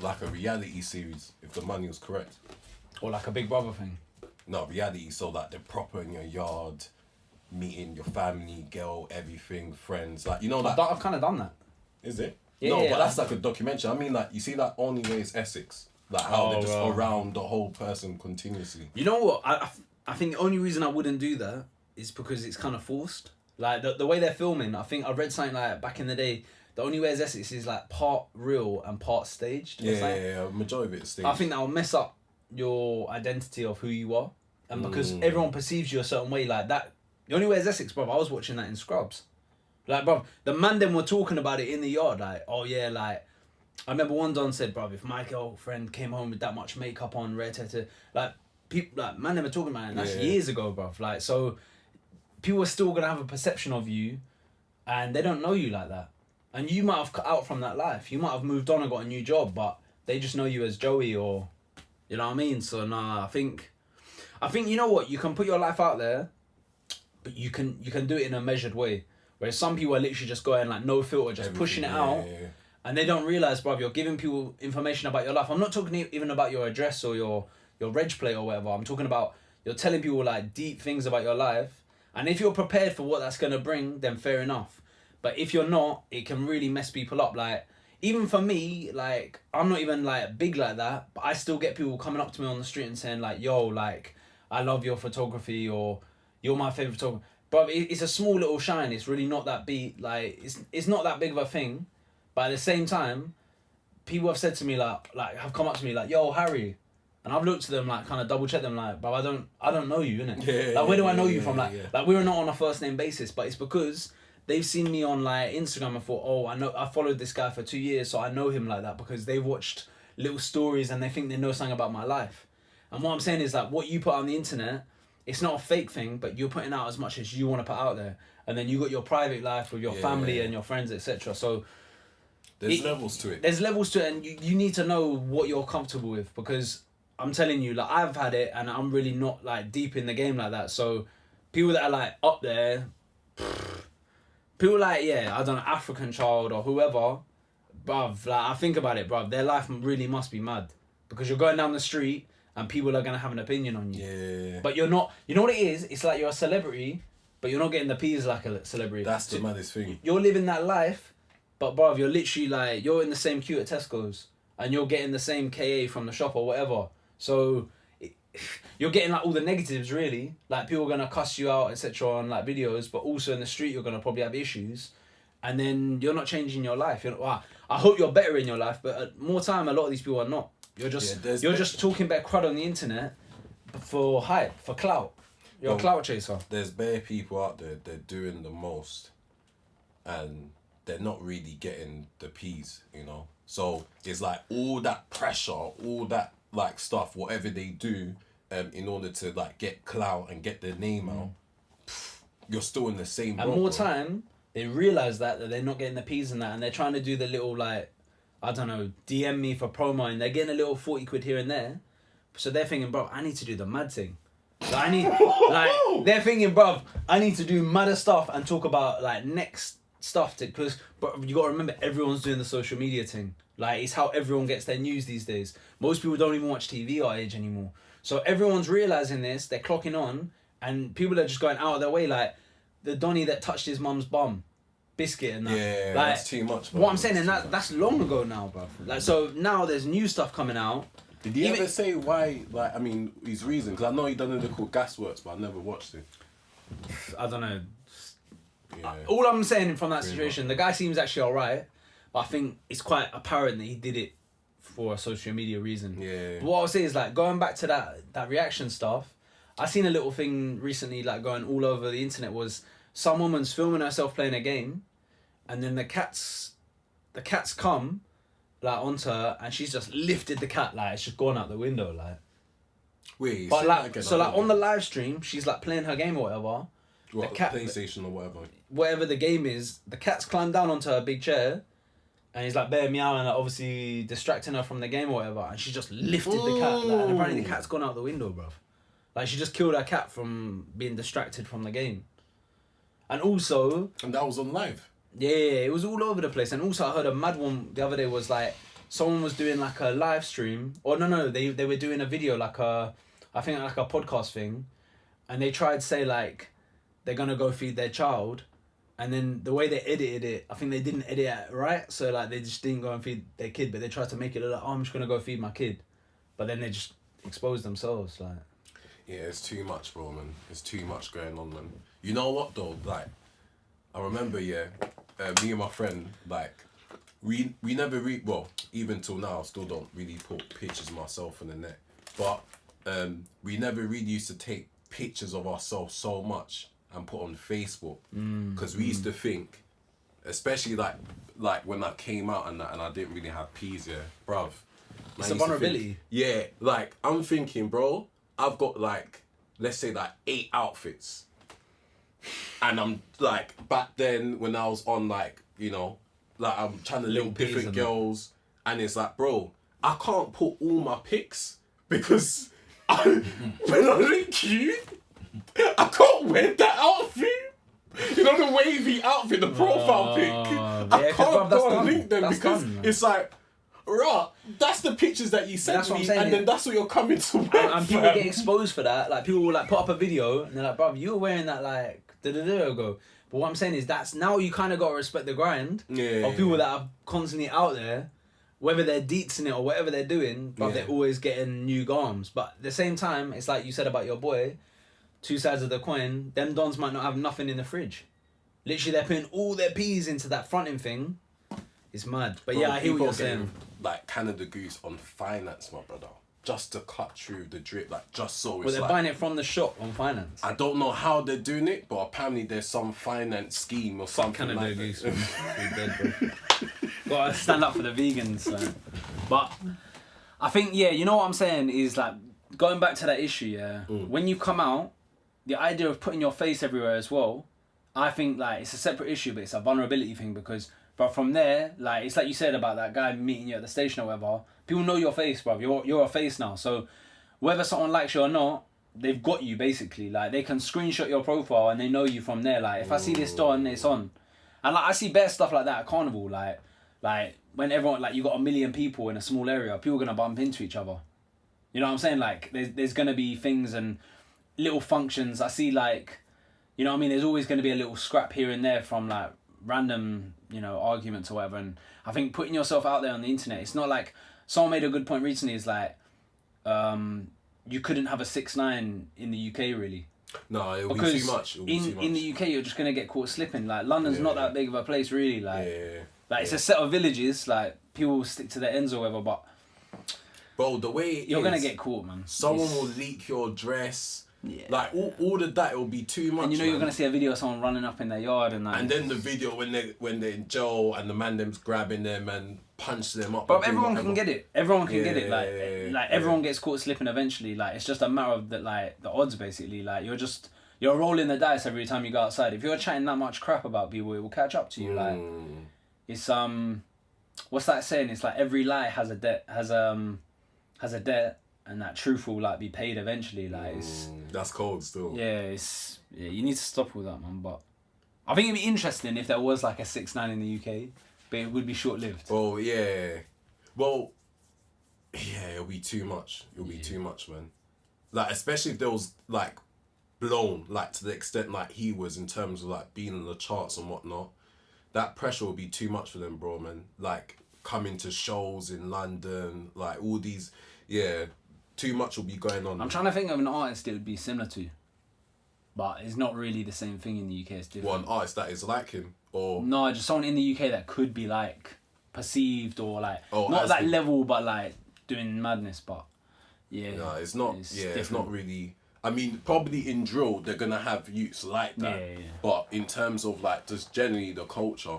like a reality series if the money was correct. Or like a Big Brother thing. No, reality, so like they're proper in your yard, meeting your family, girl, everything, friends. Like, you know, like... I've kind of done that. Is it? Yeah, no, yeah, but that's like a documentary. I mean, like, you see that Only Way is Essex. Like, how they're just around the whole person continuously. You know what? I think the only reason I wouldn't do that is because it's kind of forced. Like, the way they're filming, I think I read something like, back in the day, The Only Way is Essex is like part real and part staged. Yeah, majority of it is staged. I think that will mess up your identity of who you are. And because everyone perceives you a certain way like that. The Only Way is Essex, bro. I was watching that in Scrubs. Like, bro, the man them were talking about it in the yard. Like, oh yeah, like, I remember one don said, bro, if my girlfriend came home with that much makeup on, like, people, like, man them were talking about it. And that's years ago, bro. Like, so people are still gonna have a perception of you, and they don't know you like that. And you might have cut out from that life. You might have moved on and got a new job, but they just know you as Joey, or, you know what I mean? So nah, I think you know what, you can put your life out there, but you can do it in a measured way. Whereas some people are literally just going like no filter, just pushing it out, and they don't realise, bruv, you're giving people information about your life. I'm not talking even about your address or your reg plate or whatever. I'm talking about you're telling people like deep things about your life, and if you're prepared for what that's gonna bring, then fair enough. But if you're not, it can really mess people up. Like, even for me, like, I'm not even like big like that, but I still get people coming up to me on the street and saying like, yo, like, I love your photography, or you're my favourite photographer. Bro, it's a small little shine. It's really not that big. Like, it's not that big of a thing. But at the same time, people have said to me like have come up to me like, yo, Harry. And I've looked at them, like, kind of double check them, like, bro, I don't know you, innit? Yeah, like, where do I know you from? Like, we're not on a first name basis, but it's because they've seen me on like Instagram and thought, oh, I followed this guy for 2 years, so I know him like that, because they watched little stories and they think they know something about my life. And what I'm saying is like, what you put on the internet, it's not a fake thing, but you're putting out as much as you want to put out there. And then you got your private life with your family and your friends, etc. So there's levels to it. There's levels to it, and you need to know what you're comfortable with, because I'm telling you, like, I've had it and I'm really not like deep in the game like that. So people that are like up there, people like, yeah, I don't know, African Child or whoever, bruv, like, I think about it, bruv, their life really must be mad, because you're going down the street and people are going to have an opinion on you. Yeah. But you're not, you know what it is? It's like you're a celebrity, but you're not getting the peas like a celebrity. That's the maddest thing. You're living that life, but bruv, you're literally like, you're in the same queue at Tesco's and you're getting the same KA from the shop or whatever. So you're getting like all the negatives, really. Like, people are going to cuss you out, etc. on like videos, but also in the street you're going to probably have issues. And then you're not changing your life. Well, I hope you're better in your life, but at more time, a lot of these people are not. You're just talking about crud on the internet for hype, for clout. You're a clout chaser. There's bare people out there, they're doing the most, and they're not really getting the peas, you know? So it's like all that pressure, all that like stuff, whatever they do, in order to like get clout and get their name out, you're still in the same boat. And more time, they realise that they're not getting the peas in that, and they're trying to do the little, like, I don't know, DM me for promo, and they're getting a little 40 quid here and there. So they're thinking, bro, I need to do the mad thing. Like, they're thinking, bro, I need to do madder stuff and talk about like next stuff, because you got to remember, everyone's doing the social media thing. Like, it's how everyone gets their news these days. Most people don't even watch TV our age anymore. So everyone's realising this, they're clocking on, and people are just going out of their way, like the Donny that touched his mum's bum, Biscuit and that. Yeah, like, that's too much, bro. What I'm saying, and that's long ago now, bro. Like, so now there's new stuff coming out. Did he ever say why, like, I mean, his reason? Because I know he done a called Gasworks, but I never watched it. I don't know. Yeah. All I'm saying from that situation, the guy seems actually alright, but I think it's quite apparent that he did it for a social media reason. Yeah. But what I'll say is, like, going back to that reaction stuff, I seen a little thing recently, like, going all over the internet, was some woman's filming herself playing a game, and then the cats come, like, onto her, and she's just lifted the cat, like, it's just gone out the window, like. Wait, but like, so like on the live stream, she's like playing her game or whatever. What, the cat, PlayStation or whatever. Whatever the game is, the cat's climbed down onto her big chair, and he's like bare meowing, like, obviously distracting her from the game or whatever, and she just lifted the cat, like, and apparently the cat's gone out the window, bruv. Like, she just killed her cat from being distracted from the game. And also... And that was on live? Yeah, it was all over the place. And also I heard a mad one the other day was like, someone was doing like a live stream, or no, they were doing a video like I think like a podcast thing, and they tried to say like they're gonna go feed their child, and then the way they edited it, I think they didn't edit it right, so like they just didn't go and feed their kid, but they tried to make it look like, oh, I'm just gonna go feed my kid, but then they just exposed themselves, like. Yeah, it's too much, bro, man. It's too much going on, man. You know what though? Like, I remember, me and my friend, like, we never even till now, I still don't really put pictures of myself in the net. But we never really used to take pictures of ourselves so much and put on Facebook, because we used to think, especially like when I came out and I didn't really have peas, bruv. It's a vulnerability. Like I'm thinking, bro, I've got like, let's say like 8 outfits. And I'm like, back then when I was on like, you know, like I'm trying to link different girls, and it's like, bro, I can't put all my pics because when I link you, I can't wear that outfit. You know, the wavy outfit, the profile pic. I can't go and link them because it's like, right, that's the pictures that you sent me, and then that's what you're coming to wear. And people get exposed for that. Like, people will like put up a video and they're like, bruv, you were wearing that like ago. But what I'm saying is that's now you kind of got to respect the grind of people that are constantly out there, whether they're deets in it or whatever they're doing, but they're always getting new garms. But at the same time, it's like you said about your boy, 2 sides of the coin. Them dons might not have nothing in the fridge. Literally, they're putting all their peas into that fronting thing. It's mad. But bro, yeah, I hear what you're saying. Like Canada Goose on finance, my brother. Just to cut through the drip, like just so it's Well, they're buying it from the shop on finance. I don't know how they're doing it, but apparently there's some finance scheme or something Canada like Goose, that. man. Dead, bro. Gotta stand up for the vegans. Like. But I think, you know what I'm saying is like, going back to that issue, when you come out, the idea of putting your face everywhere as well, I think like it's a separate issue, but it's a vulnerability thing because, but from there, like it's like you said about that guy meeting you at the station or whatever. People know your face, bro. You're a face now. So whether someone likes you or not, they've got you basically. Like they can screenshot your profile and they know you from there. Like if I see this on, it's on. And like I see better stuff like that at Carnival. Like when everyone like you got 1 million people in a small area, people are gonna bump into each other. You know what I'm saying? Like there's gonna be things and little functions. I see like, you know what I mean? There's always gonna be a little scrap here and there from like random, you know, arguments or whatever. And I think putting yourself out there on the internet, it's not like, someone made a good point recently, is like, you couldn't have a 6ix9ine in the UK really. No, it'll be too much. In the UK, you're just gonna get caught slipping. Like London's not that big of a place really. Like, it's a set of villages. Like people stick to their ends or whatever. But bro, the way you're gonna get caught, man. Someone will leak your dress. Yeah. Like all of that, it will be too much. And you know, you're gonna see a video of someone running up in their yard and like. And then the video when they're in jail and the man them's grabbing them and punch them up. But everyone can get it. Everyone can get it. Like everyone gets caught slipping eventually. Like it's just a matter of the odds basically. Like you're rolling the dice every time you go outside. If you're chatting that much crap about people, it will catch up to you. Like it's what's that saying? It's like every lie has a debt. Has a debt. And that truth will like be paid eventually. Like that's cold still. Yeah, you need to stop all that, man. But I think it'd be interesting if there was like a 6ix9ine in the UK, but it would be short lived. Oh yeah, well, yeah, it'll be too much. It'll be too much, man. Like especially if there was like blown like to the extent like he was in terms of like being on the charts and whatnot. That pressure will be too much for them, bro, man. Like coming to shows in London, like all these, too much will be going on. I'm trying to think of an artist it would be similar to, but it's not really the same thing in the UK. It's different. What, an artist that is like him, or no, just someone in the UK that could be like perceived or like not that level, but like doing madness. But no, it's not. It's not really. I mean, probably in drill they're gonna have youths like that. But in terms of like just generally the culture.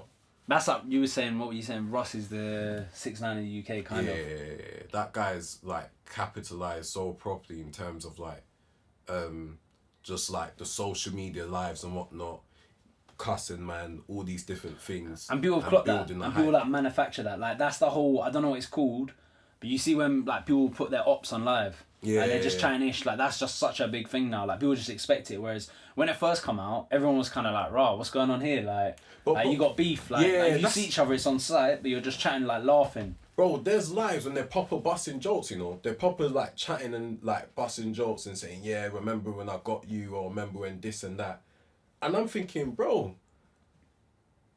That's like you were saying. What were you saying? Ross is the 6ix9ine in the UK kind of. Yeah, that guy's like capitalized so properly in terms of like, just like the social media lives and whatnot, cussing, man, all these different things. And people have clocked that, and people like manufacture that. Like that's the whole. I don't know what it's called, but you see when like people put their ops on live. Yeah, and they're just Chinese. Like that's just such a big thing now. Like people just expect it. Whereas when it first come out, everyone was kind of like, "Raw, what's going on here?" Like, you got beef. Like you see each other, it's on site, but you're just chatting, like laughing. Bro, there's lives when they're proper busting jokes, you know. They're proper like chatting and like busting jokes and saying, yeah, remember when I got you, or remember when this and that. And I'm thinking, bro,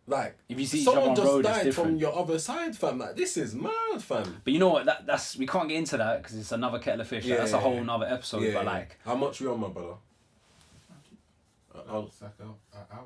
like, if you see each someone other on just road, it's died different. from your other side, fam. Like, this is mad, fam. But you know what? That's we can't get into that because it's another kettle of fish. Like, that's a whole nother episode. Yeah, but like, how much we on, my brother? It's like an hour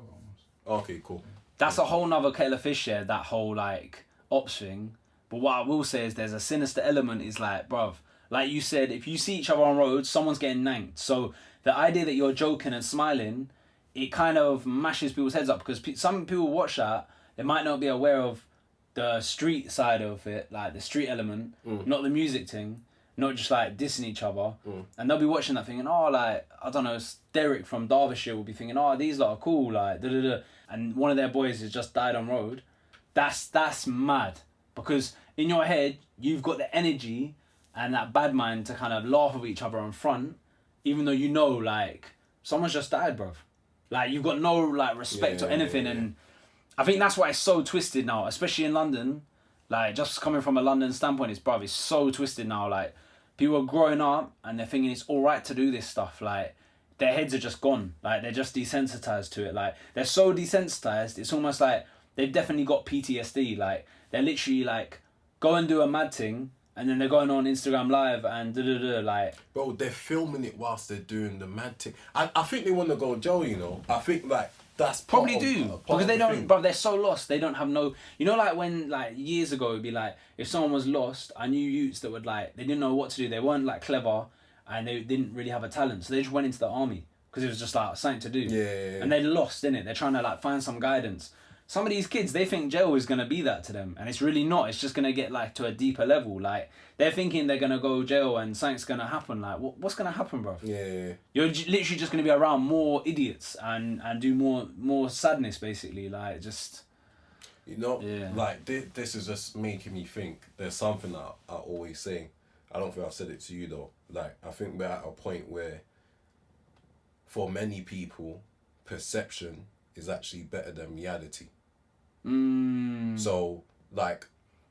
almost. Okay, cool. that's a whole nother kettle of fish. Yeah, that whole like ops thing. But what I will say is there's a sinister element. Is like, bruv, like you said, if you see each other on road, someone's getting nanked. So the idea that you're joking and smiling, it kind of mashes people's heads up because some people watch that, they might not be aware of the street side of it, like the street element, not the music thing, not just like dissing each other. And they'll be watching that thinking, oh, like, I don't know, Derek from Derbyshire will be thinking, oh, these lot are cool, like, da da da. And one of their boys has just died on road. That's mad. Because in your head, you've got the energy and that bad mind to kind of laugh at each other in front, even though you know, like, someone's just died, bruv. Like, you've got no, like, respect or anything. And I think that's why it's so twisted now, especially in London. Like, just coming from a London standpoint, it's so twisted now. Like, people are growing up and they're thinking it's all right to do this stuff. Like, their heads are just gone. Like, they're just desensitized to it. Like, they're so desensitized, it's almost like they've definitely got PTSD. Like, they're literally, like, go and do a mad thing, and then they're going on Instagram Live and da-da-da, like... Bro, they're filming it whilst they're doing the mad thing. I think they want to go jail, you know. I think, like, that's probably part do. of Because they the don't... thing. But they're so lost. They don't have no... You know, like, when, like, years ago, it'd be like, if someone was lost, I knew youths that would, like... They didn't know what to do. They weren't, like, clever, and they didn't really have a talent. So they just went into the army. Because it was just, like, something to do. Yeah. And they're lost, innit? They're trying to, like, find some guidance. Some of these kids, they think jail is going to be that to them. And it's really not. It's just going to get, like, to a deeper level. Like, they're thinking they're going to go jail and something's going to happen. Like, what's going to happen, bro? Yeah. You're literally just going to be around more idiots and do more sadness, basically. Like, just... You know, Yeah. like, this is just making me think. There's something that I always say. I don't think I've said it to you, though. Like, I think we're at a point where, for many people, perception is actually better than reality. So, like,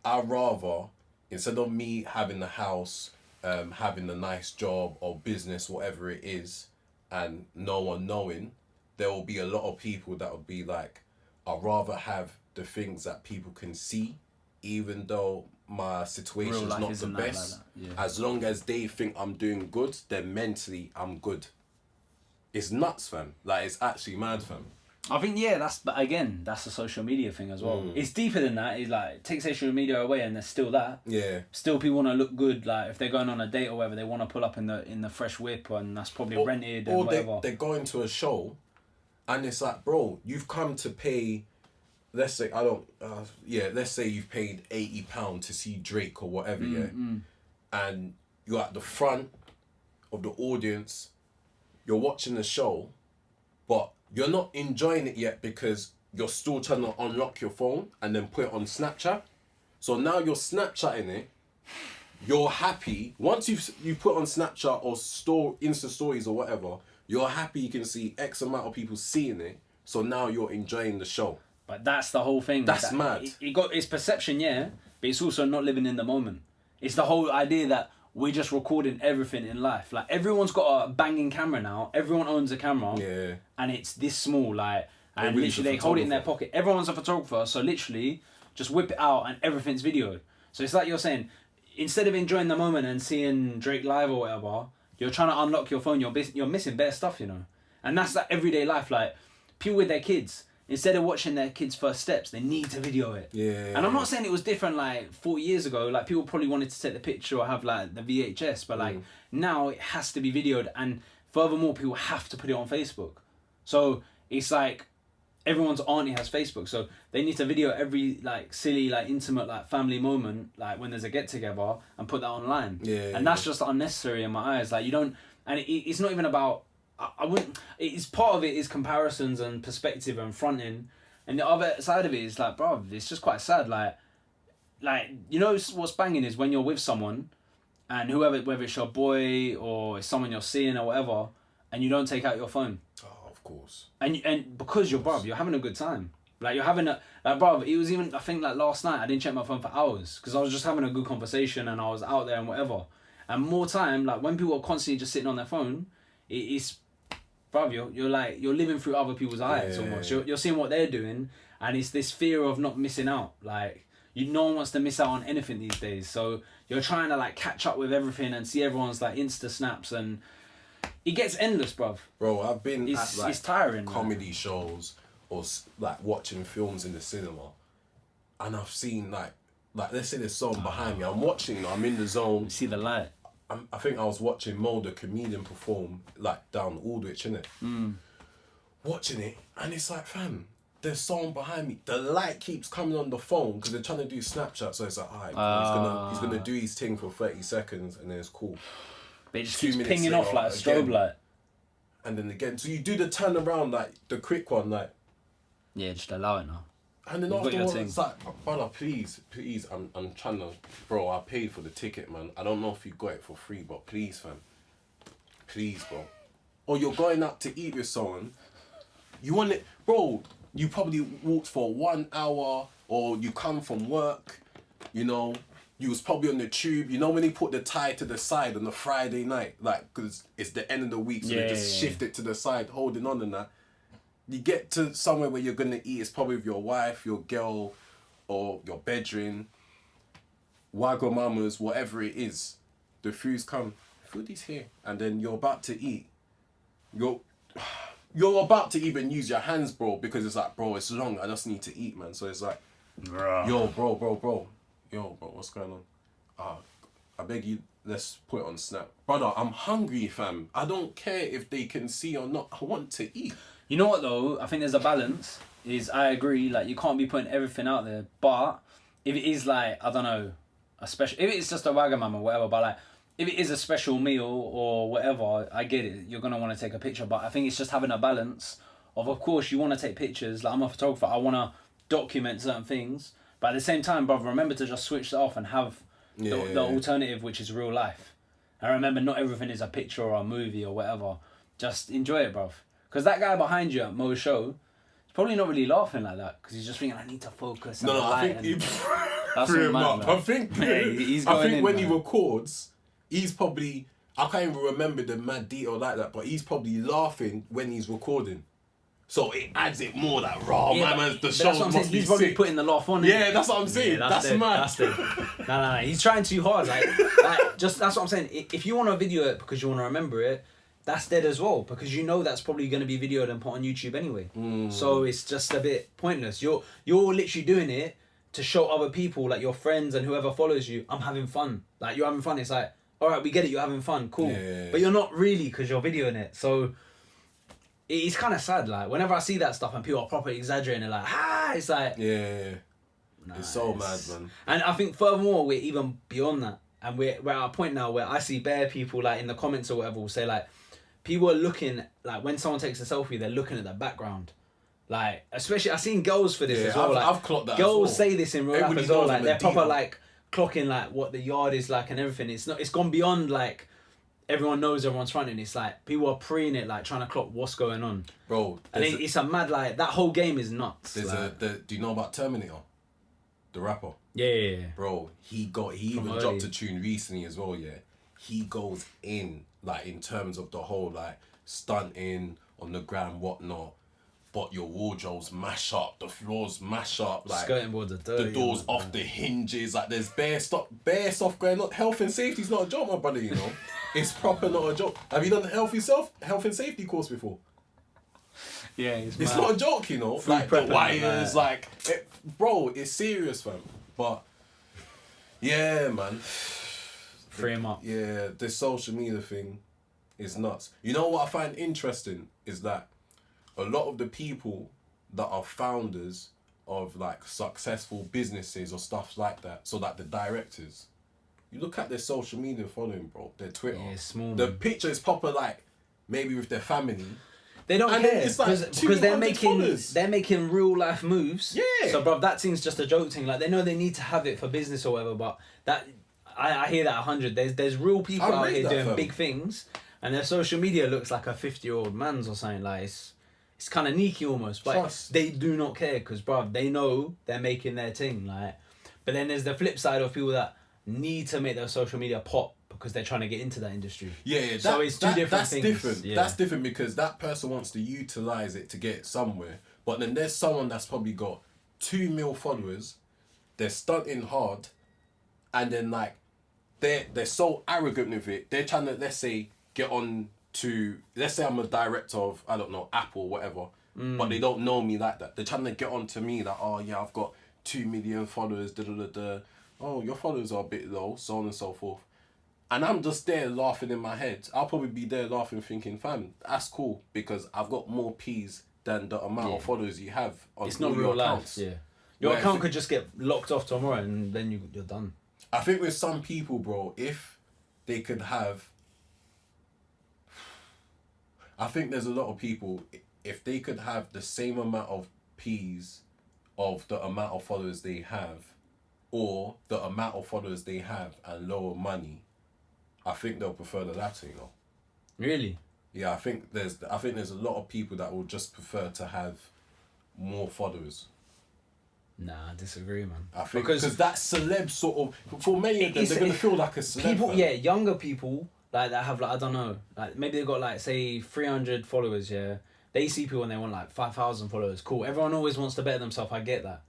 I'd rather, instead of me having the house, having a nice job or business, whatever it is, and no one knowing, there will be a lot of people that will be like, I'd rather have the things that people can see, even though my situation's Real life not the isn't that like best. that. Yeah. As long as they think I'm doing good, then mentally I'm good. It's nuts, fam. Like, it's actually mad, fam. I think, yeah, but again, that's a social media thing as well. It's deeper than that. It's like, take social media away and there's still that. Yeah. Still people want to look good. Like, if they're going on a date or whatever, they want to pull up in the fresh whip and that's probably rented and Or whatever. they're going to a show and it's like, bro, you've come to pay, let's say, let's say you've paid £80 to see Drake or whatever, and you're at the front of the audience, you're watching the show, but you're not enjoying it yet because you're still trying to unlock your phone and then put it on Snapchat. So now you're Snapchatting it. You're happy. Once you put on Snapchat or Insta stories or whatever, you're happy you can see X amount of people seeing it. So now you're enjoying the show. But that's the whole thing. That's mad. It's perception, yeah, but it's also not living in the moment. It's the whole idea that we're just recording everything in life. Like, everyone's got a banging camera now. Everyone owns a camera. Yeah. And it's this small, like, and Everybody's literally a they hold it in their photographer. pocket. Everyone's a photographer, so literally just whip it out and everything's videoed. So it's like you're saying, instead of enjoying the moment and seeing Drake live or whatever, you're trying to unlock your phone. You're missing bare stuff, you know. And that's like everyday life. Like, people with their kids, instead of watching their kids' first steps, they need to video it. Yeah. And I'm not saying it was different like 40 years ago. Like, people probably wanted to take the picture or have like the VHS, but like now it has to be videoed. And furthermore, people have to put it on Facebook. So it's like everyone's auntie has Facebook, so they need to video every like silly, like intimate, like family moment, like when there's a get together, and put that online. Yeah. And that's just unnecessary in my eyes. Like, you don't, and it's not even about. I wouldn't. It's part of it is comparisons and perspective and fronting, and the other side of it is like, bro, it's just quite sad. Like you know what's banging is when you're with someone, and whether it's your boy or it's someone you're seeing or whatever, and you don't take out your phone. Oh, of course. And because you're bruv, you're having a good time. Like you're having a like, bro. It was even I think like last night I didn't check my phone for hours because I was just having a good conversation and I was out there and whatever. And more time, like when people are constantly just sitting on their phone, it's, bro. You're living through other people's eyes almost. You're seeing what they're doing, and it's this fear of not missing out. Like no one wants to miss out on anything these days. So you're trying to like catch up with everything and see everyone's like Insta snaps and it gets endless, bruv. Bro, I've been at like it's tiring, comedy shows or like watching films in the cinema, and I've seen like let's say there's someone behind me. I'm watching, I'm in the zone. You see the light. I think I was watching Mo, the comedian, perform like down Aldwych, innit? Watching it, and it's like, fam, there's someone behind me. The light keeps coming on the phone because they're trying to do Snapchat. So it's like, alright, he's gonna do his thing for 30 seconds, and then it's cool. But it just keeps pinging off like a strobe light. And then again, so you do the turn around, like the quick one, like. Yeah, just allow it now. And then afterwards, it's like, brother, please, I'm trying to, bro, I paid for the ticket, man. I don't know if you got it for free, but please, fam. Please, bro. Or you're going out to eat with someone, you want it, bro, you probably walked for 1 hour, or you come from work, you know, you was probably on the tube, you know when they put the tie to the side on the Friday night, like, because it's the end of the week, so they just shift it to the side, holding on and that. You get to somewhere where you're going to eat, it's probably with your wife, your girl, or your bedroom, Wagamama's, whatever it is. The food's come, food is here. And then you're about to eat. You're about to even use your hands, bro, because it's like, bro, it's long, I just need to eat, man. So it's like, yo, bro. Yo, bro, what's going on? I beg you, let's put it on Snap. Brother, I'm hungry, fam. I don't care if they can see or not. I want to eat. You know what though? I think there's a balance. I agree. Like you can't be putting everything out there. But if it is like I don't know, a special. If it's just a Wagamama or whatever. But like if it is a special meal or whatever, I get it. You're gonna want to take a picture. But I think it's just having a balance. Of course, you want to take pictures. Like I'm a photographer. I want to document certain things. But at the same time, brother, remember to just switch it off and have the alternative, which is real life. And remember, not everything is a picture or a movie or whatever. Just enjoy it, bruv. Because that guy behind you at Mo's show is probably not really laughing like that because he's just thinking, I need to focus. No, I think that's what man. I think when he records, he's probably, I can't even remember the mad detail like that, but he's probably laughing when he's recording. So it adds it more like raw, man. The show must be sick. He's probably putting the laugh on. Yeah, that's what I'm saying. Yeah, that's mad. That's it. No. He's trying too hard. Like, just that's what I'm saying. If you want to video it because you want to remember it, that's dead as well because you know that's probably going to be videoed and put on YouTube anyway. So it's just a bit pointless. You're literally doing it to show other people, like your friends and whoever follows you, I'm having fun. Like you're having fun. It's like, all right, we get it. You're having fun, cool. Yeah. But you're not really because you're videoing it. So it's kind of sad. Like whenever I see that stuff and people are properly exaggerating, like it's like it's so mad, man. And I think furthermore we're even beyond that, and we're at a point now where I see bare people like in the comments or whatever will say like. People are looking, like, when someone takes a selfie, they're looking at the background. Like, especially, I've seen girls for this as well. I've clocked that girls as well. say this in real life as well. Like, they're proper, like, clocking, like, what the yard is like and everything. It's gone beyond, like, everyone knows everyone's fronting. It's like, people are preing it, like, trying to clock what's going on. Bro. And it's a mad, like, that whole game is nuts. Do you know about Terminator? The rapper? Yeah. Bro, he even dropped a tune recently as well, yeah. He goes in, like, in terms of the whole, like, stunting on the ground, whatnot, but your wardrobes mash up, the floors mash up, like, skirting boards are dirty, the doors off the hinges, like, there's bare stuff going on. Health and safety's not a joke, my brother, you know. It's proper not a joke. Have you done the health and safety course before? Yeah, it's not a joke, you know. Like, the wires, like, bro, it's serious, fam. But, yeah, man. Free him up. Yeah, this social media thing is nuts. You know what I find interesting is that a lot of the people that are founders of like successful businesses or stuff like that, so like the directors, you look at their social media following, bro, their Twitter. Yeah, it's small. The picture is proper like maybe with their family. They don't care because they're making real life moves. Yeah. So, bro, that thing's just a joke thing. Like they know they need to have it for business or whatever, but that. I hear that 100. There's real people out here doing big things, and their social media looks like a 50-year-old man's or something. Like it's kind of sneaky almost, but Trust. they do not care because, bruv, they know they're making their thing. Like, but then there's the flip side of people that need to make their social media pop because they're trying to get into that industry. Yeah. So it's two different that's things. Different. Yeah. That's different because that person wants to utilize it to get somewhere. But then there's someone that's probably got 2 million followers. They're stunting hard, and then like they're so arrogant with it. They're trying to, let's say, get on to, let's say I'm a director of, I don't know, Apple or whatever, but they don't know me like that. They're trying to get on to me like, oh yeah, I've got 2 million followers, oh, your followers are a bit low, so on and so forth. And I'm just there laughing in my head. I'll probably be there laughing thinking, fam, that's cool because I've got more P's than the amount of followers you have on It's not all real your life. accounts. Yeah. Your Whereas account could just get locked off tomorrow and then you're done. I think with some people, bro, if they could have... I think there's a lot of people, if they could have the same amount of P's of the amount of followers they have, or the amount of followers they have and lower money, I think they'll prefer the latter, you know. Really? Yeah, I think there's a lot of people that will just prefer to have more followers. Nah, I disagree, man. I think because that celeb sort of, for many of them, It's- they're gonna feel like a celeb. People, fam. yeah, younger people like that have like, I don't know, like maybe they've got like say 300 followers. Yeah, they see people and they want like 5,000 followers. Cool. Everyone always wants to better themselves. I get that,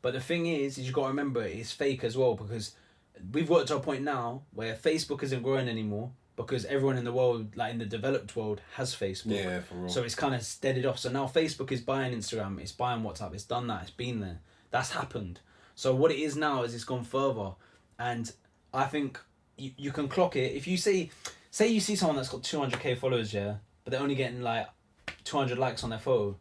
but the thing is you got to remember it's fake as well because we've got to a point now where Facebook isn't growing anymore because everyone in the world, like in the developed world, has Facebook. Yeah, for real. So it's kind of steadied off. So now Facebook is buying Instagram, it's buying WhatsApp, it's done that, it's been there. That's happened. So what it is now is it's gone further. And I think you can clock it. If you say you see someone that's got 200k followers, yeah, but they're only getting like 200 likes on their photo,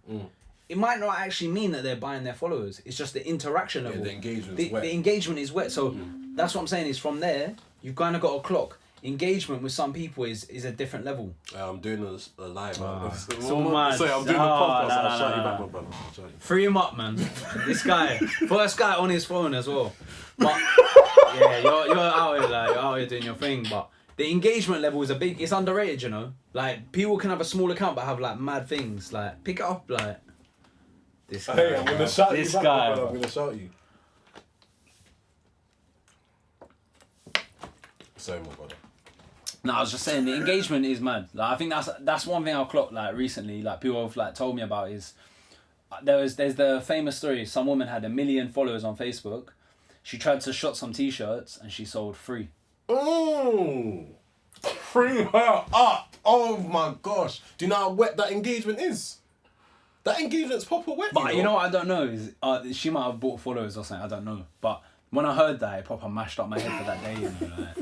it might not actually mean that they're buying their followers. It's just the interaction level. the engagement The engagement is wet. So that's what I'm saying is from there, you've kind of got a clock. Engagement with some people is a different level. I'm doing a live. So mad. Sorry, I'm doing a podcast. I'll shout you back, my brother. I'll shout you. Free him up, man. This guy, first guy on his phone as well. But yeah, you're out here like you're out here doing your thing. But the engagement level is it's underrated, you know. Like people can have a small account but have like mad things. Like pick it up, like this guy. Hey, I'm gonna shout This you back, guy, my brother. bro. I'm gonna shout you. Sorry, my brother. No, I was just saying the engagement is mad. Like I think that's one thing I've clocked like recently. Like people have like told me about is there's the famous story. Some woman had 1 million followers on Facebook. She tried to shop some t-shirts and she sold 3. Oh, bring her up! Oh my gosh! Do you know how wet that engagement is? That engagement's proper wet. But you know what I don't know is she might have bought followers or something. I don't know. But when I heard that, it proper mashed up my head for that day. You know, like.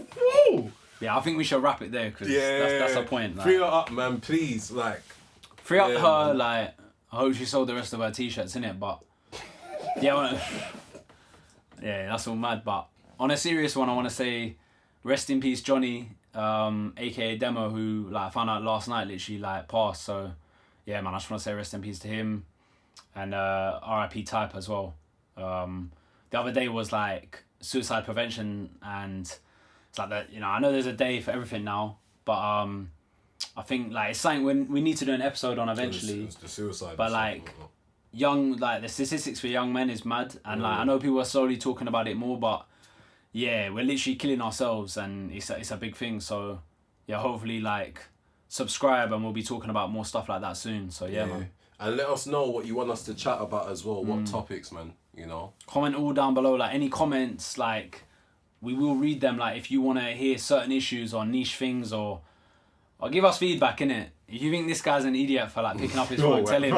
Woo! Yeah, I think we should wrap it there because that's the point. Like, Free her up, man, please. Like, free up yeah, her. man. Like, I hope she sold the rest of her t-shirts in it. But yeah, yeah, that's all mad. But on a serious one, I want to say, rest in peace, Johnny, aka Demo, who like I found out last night literally like passed. So yeah, man, I just want to say rest in peace to him, and R.I.P. Type as well. The other day was like suicide prevention and. It's like that, you know, I know there's a day for everything now, but I think like it's something we need to do an episode on eventually. It's the suicide. But like the statistics for young men is mad, and like I know people are slowly talking about it more, but yeah, we're literally killing ourselves, and it's a big thing. So yeah, hopefully like subscribe, and we'll be talking about more stuff like that soon. So yeah, man. And let us know what you want us to chat about as well. What topics, man? You know. Comment all down below, like any comments, like. We will read them, like, if you want to hear certain issues or niche things or give us feedback, innit? If you think this guy's an idiot for, like, picking up his phone, tell him.